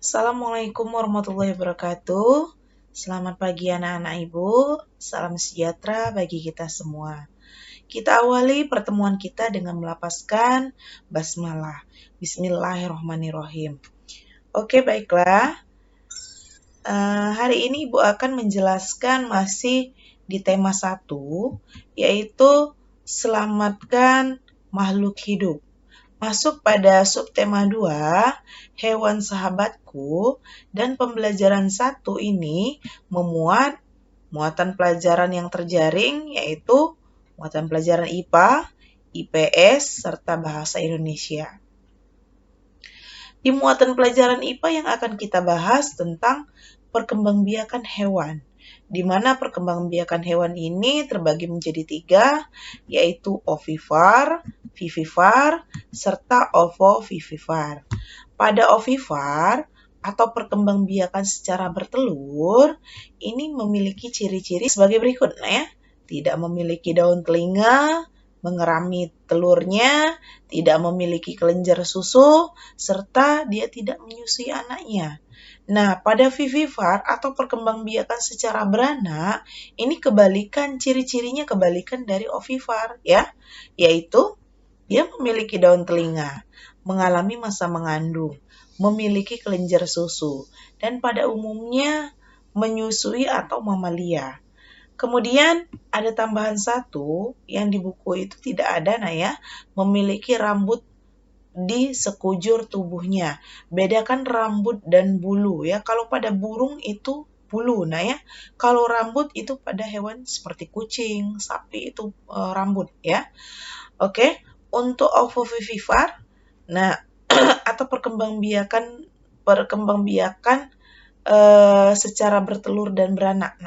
Assalamualaikum warahmatullahi wabarakatuh. Selamat pagi anak-anak ibu. Salam sejahtera bagi kita semua. Kita awali pertemuan kita dengan melafazkan basmalah. Bismillahirrahmanirrahim. Oke, baiklah. Hari ini ibu akan menjelaskan masih di tema 1, yaitu selamatkan makhluk hidup. Masuk pada subtema 2, hewan sahabatku, dan pembelajaran 1 ini memuat muatan pelajaran yang terjaring, yaitu muatan pelajaran IPA, IPS, serta bahasa Indonesia. Di muatan pelajaran IPA yang akan kita bahas tentang perkembangbiakan hewan, di mana perkembangbiakan hewan ini terbagi menjadi 3, yaitu ovipar, vivipar, serta ovovivipar. Pada ovipar atau perkembangbiakan secara bertelur, ini memiliki ciri-ciri sebagai berikut. Tidak memiliki daun telinga, mengerami telurnya, tidak memiliki kelenjar susu, serta dia tidak menyusui anaknya. Nah, pada vivipar atau perkembangbiakan secara beranak, ini ciri-cirinya kebalikan dari ovipar, yaitu dia memiliki daun telinga, mengalami masa mengandung, memiliki kelenjar susu, dan pada umumnya menyusui atau mamalia. Kemudian ada tambahan 1 yang di buku itu tidak ada, memiliki rambut di sekujur tubuhnya. Bedakan rambut dan bulu, Kalau pada burung itu bulu, Kalau rambut itu pada hewan seperti kucing, sapi itu rambut, Oke, untuk ovovivipar, atau perkembangbiakan secara bertelur dan beranak.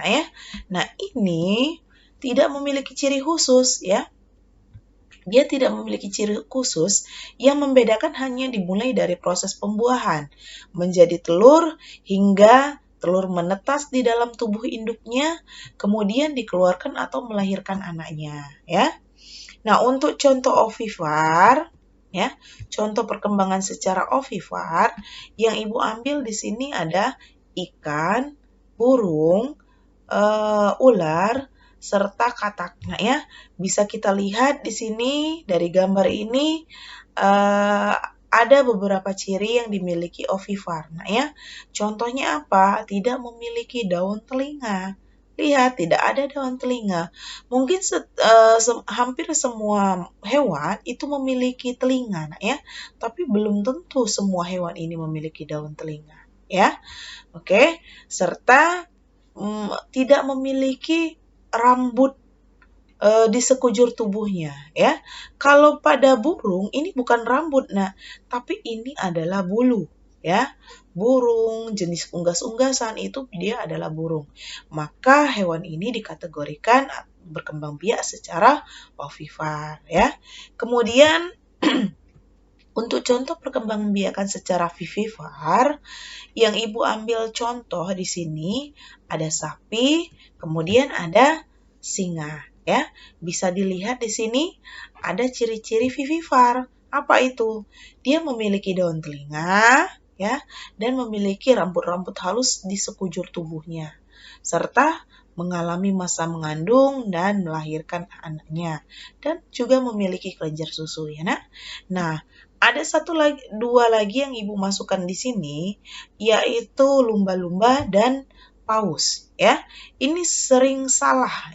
Ini tidak memiliki ciri khusus, Dia tidak memiliki ciri khusus yang membedakan hanya dimulai dari proses pembuahan, menjadi telur hingga telur menetas di dalam tubuh induknya, kemudian dikeluarkan atau melahirkan anaknya, Nah, untuk contoh ovipar, contoh perkembangan secara ovipar yang ibu ambil di sini ada ikan, burung, ular, serta katak. Bisa kita lihat di sini dari gambar ini ada beberapa ciri yang dimiliki ovipar. Contohnya apa? Tidak memiliki daun telinga. Lihat, tidak ada daun telinga. Mungkin hampir semua hewan itu memiliki telinga, tapi belum tentu semua hewan ini memiliki daun telinga, Oke, serta tidak memiliki rambut di sekujur tubuhnya, Kalau pada burung ini bukan rambut, tapi ini adalah bulu, Burung jenis unggas-unggasan itu dia adalah burung. Maka hewan ini dikategorikan berkembang biak secara ovipar, Kemudian untuk contoh perkembangbiakan secara vivipar, yang ibu ambil contoh di sini ada sapi, kemudian ada singa, Bisa dilihat di sini ada ciri-ciri vivipar. Apa itu? Dia memiliki daun telinga, dan memiliki rambut-rambut halus di sekujur tubuhnya, serta mengalami masa mengandung dan melahirkan anaknya, dan juga memiliki kelenjar susu, Nah, ada dua lagi yang ibu masukkan di sini, yaitu lumba-lumba dan paus, Ini sering salah,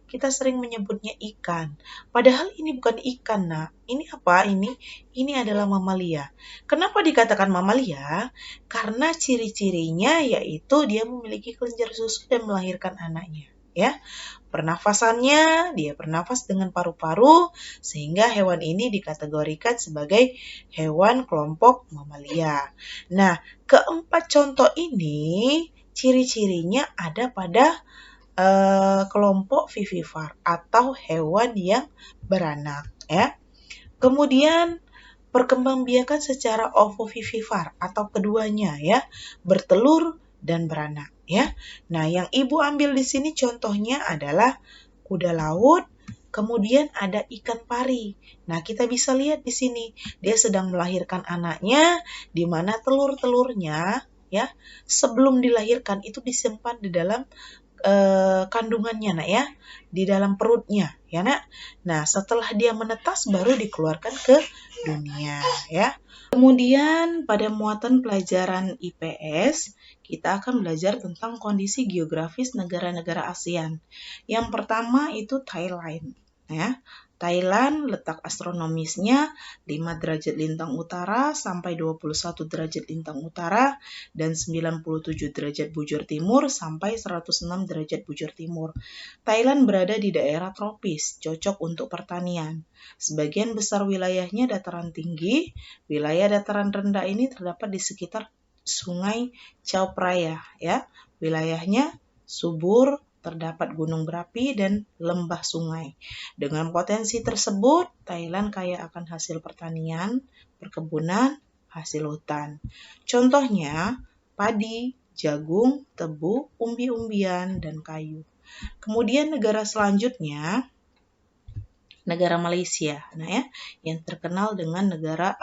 Kita sering menyebutnya ikan. Padahal ini bukan ikan, Ini apa? Ini adalah mamalia. Kenapa dikatakan mamalia? Karena ciri-cirinya yaitu dia memiliki kelenjar susu dan melahirkan anaknya, Pernafasannya, dia bernafas dengan paru-paru, sehingga hewan ini dikategorikan sebagai hewan kelompok mamalia. Nah, keempat contoh ini ciri-cirinya ada pada kelompok vivipar atau hewan yang beranak, Kemudian perkembangbiakan secara ovovivipar atau keduanya, bertelur dan beranak, Nah, yang ibu ambil di sini contohnya adalah kuda laut, kemudian ada ikan pari. Nah, kita bisa lihat di sini dia sedang melahirkan anaknya, di mana telur-telurnya ya, sebelum dilahirkan itu disimpan di dalam kandungannya nak ya, di dalam perutnya ya nak. Nah setelah dia menetas baru dikeluarkan ke dunia ya. Kemudian pada muatan pelajaran IPS kita akan belajar tentang kondisi geografis negara-negara ASEAN. Yang pertama itu Thailand ya. Thailand letak astronomisnya 5 derajat lintang utara sampai 21 derajat lintang utara dan 97 derajat bujur timur sampai 106 derajat bujur timur. Thailand berada di daerah tropis, cocok untuk pertanian. Sebagian besar wilayahnya dataran tinggi, wilayah dataran rendah ini terdapat di sekitar Sungai Chao Phraya ya. Wilayahnya subur, terdapat gunung berapi dan lembah sungai. Dengan potensi tersebut, Thailand kaya akan hasil pertanian, perkebunan, hasil hutan. Contohnya, padi, jagung, tebu, umbi-umbian, dan kayu. Kemudian negara selanjutnya, negara Malaysia, nah ya, yang terkenal dengan negara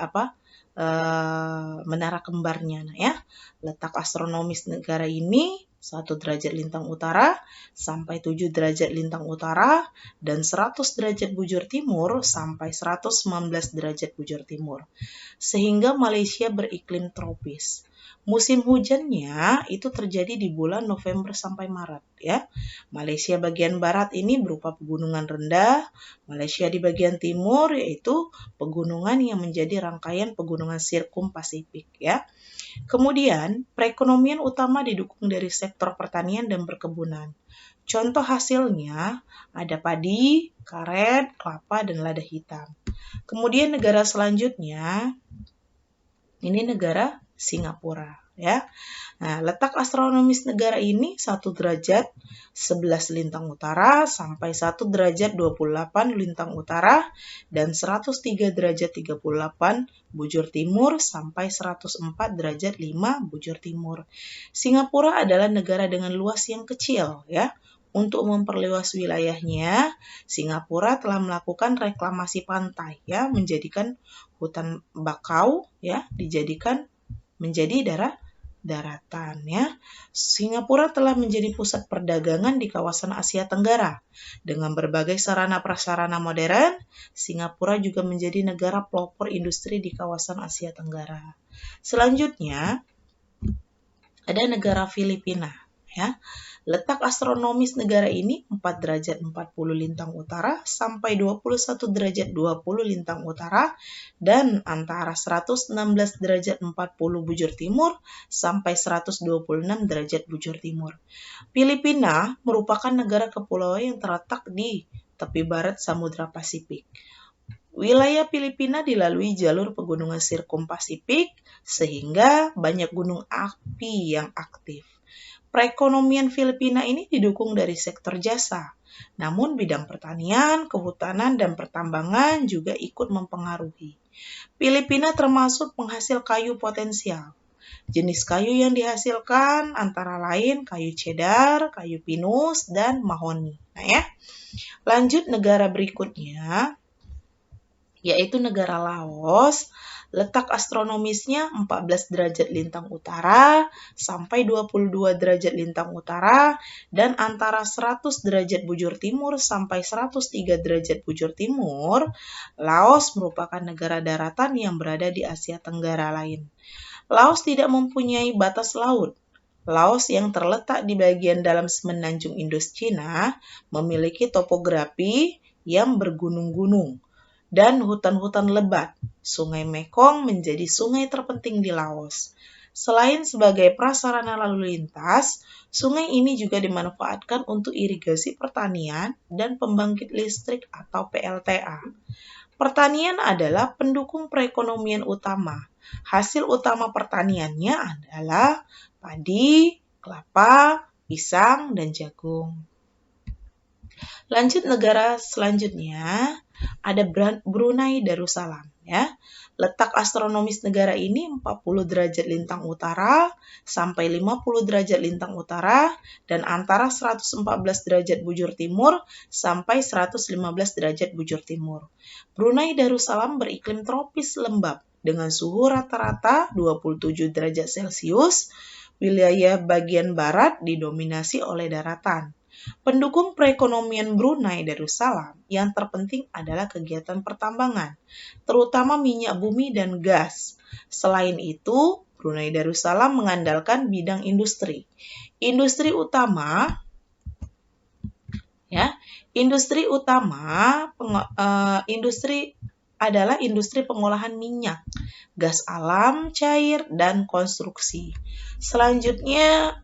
menara kembarnya, nah ya. Letak astronomis negara ini 1 derajat lintang utara sampai 7 derajat lintang utara dan 100 derajat bujur timur sampai 119 derajat bujur timur. Sehingga Malaysia beriklim tropis. Musim hujannya itu terjadi di bulan November sampai Maret ya. Malaysia bagian barat ini berupa pegunungan rendah, Malaysia di bagian timur yaitu pegunungan yang menjadi rangkaian pegunungan Sirkum Pasifik ya. Kemudian, perekonomian utama didukung dari sektor pertanian dan perkebunan. Contoh hasilnya ada padi, karet, kelapa, dan lada hitam. Kemudian negara selanjutnya, ini negara Singapura ya. Nah, letak astronomis negara ini 1 derajat 11 lintang utara sampai 1 derajat 28 lintang utara dan 103 derajat 38 bujur timur sampai 104 derajat 5 bujur timur. Singapura adalah negara dengan luas yang kecil ya. Untuk memperluas wilayahnya, Singapura telah melakukan reklamasi pantai ya, menjadikan hutan bakau ya dijadikan menjadi daratan ya. Singapura telah menjadi pusat perdagangan di kawasan Asia Tenggara. Dengan berbagai sarana prasarana modern, Singapura juga menjadi negara pelopor industri di kawasan Asia Tenggara. Selanjutnya ada negara Filipina ya. Letak astronomis negara ini 4 derajat 40 lintang utara sampai 21 derajat 20 lintang utara dan antara 116 derajat 40 bujur timur sampai 126 derajat bujur timur. Filipina merupakan negara kepulauan yang terletak di tepi barat Samudra Pasifik. Wilayah Filipina dilalui jalur pegunungan Sirkum Pasifik sehingga banyak gunung api yang aktif. Perekonomian Filipina ini didukung dari sektor jasa, namun bidang pertanian, kehutanan, dan pertambangan juga ikut mempengaruhi. Filipina termasuk penghasil kayu potensial. Jenis kayu yang dihasilkan antara lain kayu cedar, kayu pinus, dan mahoni. Nah ya, lanjut negara berikutnya, yaitu negara Laos. Letak astronomisnya 14 derajat lintang utara sampai 22 derajat lintang utara dan antara 100 derajat bujur timur sampai 103 derajat bujur timur. Laos merupakan negara daratan yang berada di Asia Tenggara lain. Laos tidak mempunyai batas laut. Laos yang terletak di bagian dalam semenanjung Indochina memiliki topografi yang bergunung-gunung dan hutan-hutan lebat. Sungai Mekong menjadi sungai terpenting di Laos. Selain sebagai prasarana lalu lintas, sungai ini juga dimanfaatkan untuk irigasi pertanian dan pembangkit listrik atau PLTA. Pertanian adalah pendukung perekonomian utama. Hasil utama pertaniannya adalah padi, kelapa, pisang, dan jagung. Lanjut negara selanjutnya, ada Brunei Darussalam ya. Letak astronomis negara ini 40 derajat lintang utara sampai 50 derajat lintang utara dan antara 114 derajat bujur timur sampai 115 derajat bujur timur. Brunei Darussalam beriklim tropis lembab dengan suhu rata-rata 27 derajat Celcius. Wilayah bagian barat didominasi oleh daratan. Pendukung perekonomian Brunei Darussalam yang terpenting adalah kegiatan pertambangan, terutama minyak bumi dan gas. Selain itu, Brunei Darussalam mengandalkan bidang industri. Industri utama adalah industri pengolahan minyak, gas alam, cair, dan konstruksi. Selanjutnya,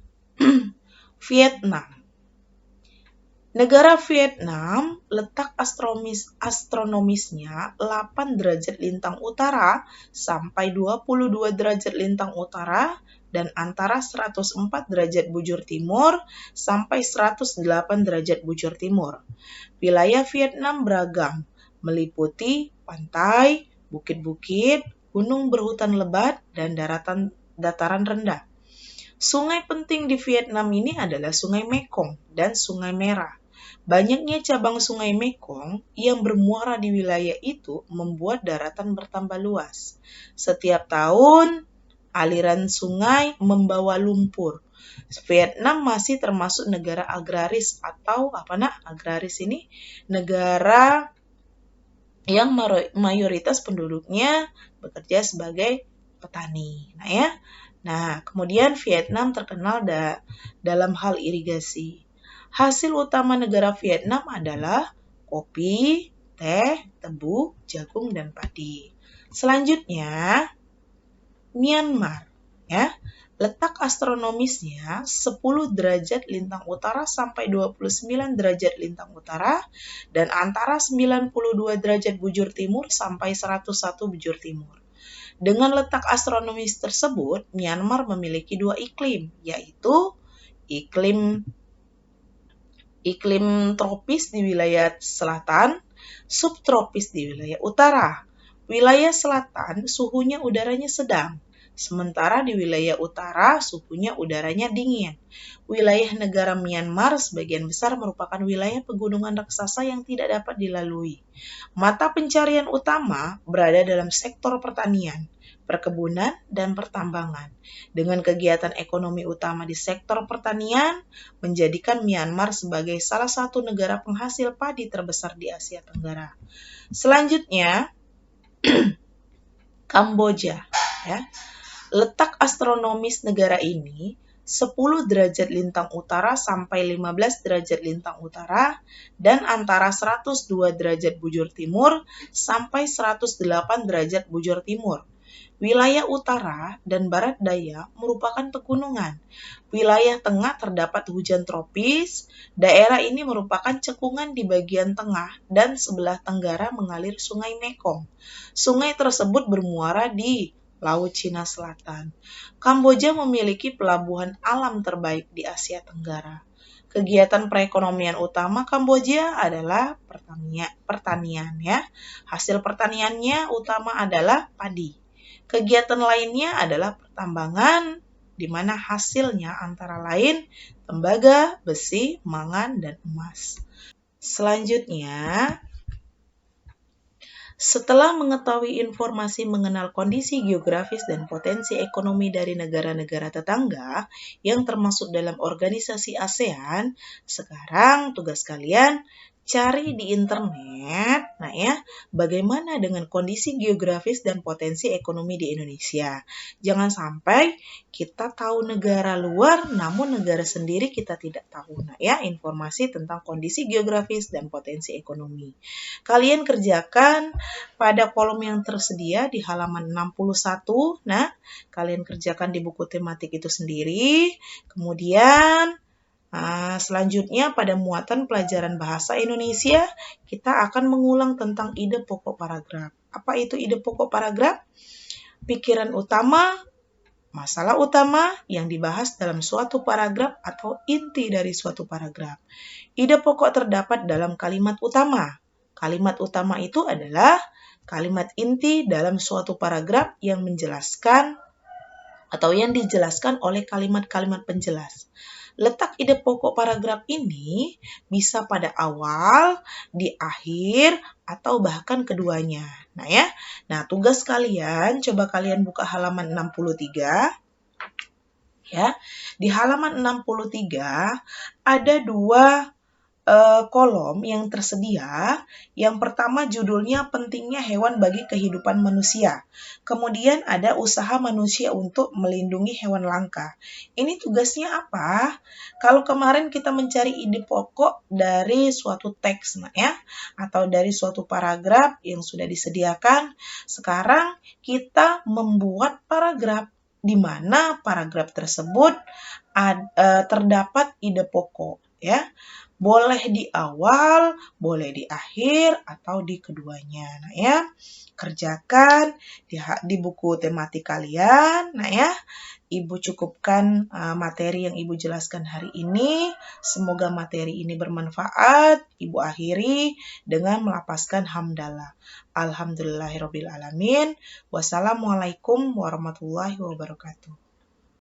Vietnam. Negara Vietnam letak astronomisnya 8 derajat lintang utara sampai 22 derajat lintang utara dan antara 104 derajat bujur timur sampai 108 derajat bujur timur. Wilayah Vietnam beragam, meliputi pantai, bukit-bukit, gunung berhutan lebat, dan dataran rendah. Sungai penting di Vietnam ini adalah Sungai Mekong dan Sungai Merah. Banyaknya cabang Sungai Mekong yang bermuara di wilayah itu membuat daratan bertambah luas. Setiap tahun, aliran sungai membawa lumpur. Vietnam masih termasuk negara agraris atau agraris ini negara yang mayoritas penduduknya bekerja sebagai petani. Nah, kemudian Vietnam terkenal dalam hal irigasi. Hasil utama negara Vietnam adalah kopi, teh, tebu, jagung, dan padi. Selanjutnya, Myanmar. Letak astronomisnya 10 derajat lintang utara sampai 29 derajat lintang utara dan antara 92 derajat bujur timur sampai 101 bujur timur. Dengan letak astronomis tersebut, Myanmar memiliki 2 iklim, yaitu iklim tropis di wilayah selatan, subtropis di wilayah utara. Wilayah selatan suhunya udaranya sedang, sementara di wilayah utara suhunya udaranya dingin. Wilayah negara Myanmar sebagian besar merupakan wilayah pegunungan raksasa yang tidak dapat dilalui. Mata pencarian utama berada dalam sektor pertanian, perkebunan, dan pertambangan. Dengan kegiatan ekonomi utama di sektor pertanian, menjadikan Myanmar sebagai salah satu negara penghasil padi terbesar di Asia Tenggara. Selanjutnya, Kamboja. Letak astronomis negara ini 10 derajat lintang utara sampai 15 derajat lintang utara dan antara 102 derajat bujur timur sampai 108 derajat bujur timur. Wilayah utara dan barat daya merupakan pegunungan. Wilayah tengah terdapat hujan tropis. Daerah ini merupakan cekungan di bagian tengah dan sebelah tenggara mengalir Sungai Mekong. Sungai tersebut bermuara di Laut Cina Selatan. Kamboja memiliki pelabuhan alam terbaik di Asia Tenggara. Kegiatan perekonomian utama Kamboja adalah pertanian. Hasil pertaniannya utama adalah padi. Kegiatan lainnya adalah pertambangan, di mana hasilnya antara lain tembaga, besi, mangan, dan emas. Selanjutnya, setelah mengetahui informasi mengenal kondisi geografis dan potensi ekonomi dari negara-negara tetangga yang termasuk dalam organisasi ASEAN, sekarang tugas kalian cari di internet, bagaimana dengan kondisi geografis dan potensi ekonomi di Indonesia. Jangan sampai kita tahu negara luar, namun negara sendiri kita tidak tahu. Informasi tentang kondisi geografis dan potensi ekonomi. Kalian kerjakan pada kolom yang tersedia di halaman 61. Kalian kerjakan di buku tematik itu sendiri. Kemudian, selanjutnya pada muatan pelajaran bahasa Indonesia, kita akan mengulang tentang ide pokok paragraf. Apa itu ide pokok paragraf? Pikiran utama, masalah utama yang dibahas dalam suatu paragraf atau inti dari suatu paragraf. Ide pokok terdapat dalam kalimat utama. Kalimat utama itu adalah kalimat inti dalam suatu paragraf yang menjelaskan atau yang dijelaskan oleh kalimat-kalimat penjelas. letak ide pokok paragraf ini bisa pada awal, di akhir, atau bahkan keduanya. Nah, tugas kalian, coba kalian buka halaman 63. Ya, di halaman 63 ada dua kolom yang tersedia. Yang pertama judulnya pentingnya hewan bagi kehidupan manusia. Kemudian ada usaha manusia untuk melindungi hewan langka. Ini tugasnya apa? Kalau kemarin kita mencari ide pokok dari suatu teks, atau dari suatu paragraf yang sudah disediakan, sekarang kita membuat paragraf di mana paragraf tersebut terdapat ide pokok, ya. Boleh di awal, boleh di akhir, atau di keduanya. Kerjakan di buku tematik kalian. Ibu cukupkan materi yang Ibu jelaskan hari ini. Semoga materi ini bermanfaat. Ibu akhiri dengan melapaskan hamdalah. Alhamdulillahirrabbilalamin. Wassalamualaikum warahmatullahi wabarakatuh.